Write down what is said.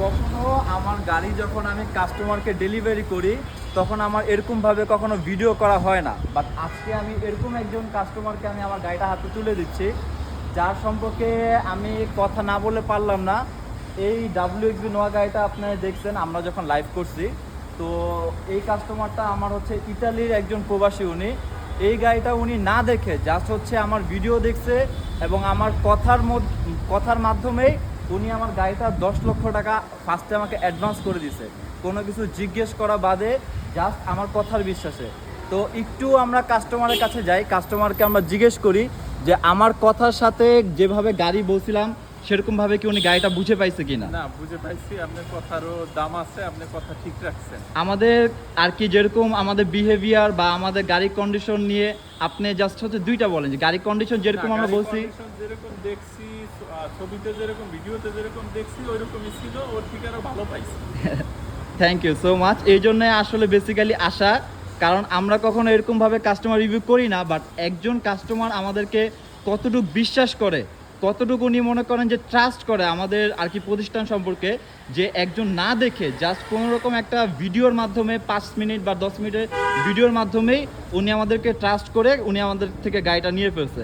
কখনো আমার গাড়ি যখন আমি কাস্টমারকে ডেলিভারি করি তখন আমার এরকমভাবে কখনো ভিডিও করা হয় না, বাট আজকে আমি এরকম একজন কাস্টমারকে আমি আমার গাড়িটা হাতে তুলে দিচ্ছি যার সম্পর্কে আমি কথা না বলে পারলাম না। এই WXB নোয়া গাড়িটা আপনারা দেখছেন আমরা যখন লাইভ করছি, তো এই কাস্টমারটা আমার হচ্ছে ইতালির একজন প্রবাসী। উনি এই গাড়িটা উনি না দেখে জাস্ট হচ্ছে আমার ভিডিও দেখছে এবং আমার কথার মাধ্যমেই উনি আমার গাড়িটা 10 লক্ষ টাকা ফার্স্টে আমাকে অ্যাডভান্স করে দিছে, কোনো কিছু জিজ্ঞেস করা বাদে, জাস্ট আমার কথার বিশ্বাসে। তো একটু আমরা কাস্টমারের কাছে যাই, কাস্টমারকে আমরা জিজ্ঞেস করি যে আমার কথার সাথে যেভাবে গাড়ি বলছিলাম সেরকমভাবে কি উনি গাড়িটা বুঝে পাইছে কিনা। না, বুঝে পাইছি, আপনার কথারও দাম আছে, আপনি কথা ঠিক রাখছেন। আমাদের আর কি যেরকম আমাদের বিহেভিয়ার বা আমাদের গাড়ির কন্ডিশন নিয়ে আপনি জাস্ট হচ্ছে দুইটা বলেন যে গাড়ির কন্ডিশন যেরকম আমরা বলছি, যেরকম দেখছি ছবিতে, যেরকম ভিডিওতে যেরকম দেখছি ওইরকমই ছিল, ওর থেকে আরো ভালো পাইছি। Thank you so much. এই জন্য আসলে বেসিক্যালি আসা, কারণ আমরা কখনো এরকমভাবে কাস্টমার রিভিউ করি না, বাট একজন কাস্টমার আমাদেরকে কতটুকু বিশ্বাস করে, কতটুকু উনি মনে করেন যে ট্রাস্ট করে আমাদের আর কি প্রতিষ্ঠান সম্পর্কে, যে একজন না দেখে জাস্ট কোনো রকম একটা ভিডিওর মাধ্যমে 5 মিনিট বা 10 মিনিটের ভিডিওর মাধ্যমেই উনি আমাদেরকে ট্রাস্ট করে উনি আমাদের থেকে গাড়িটা নিয়ে ফেলছে।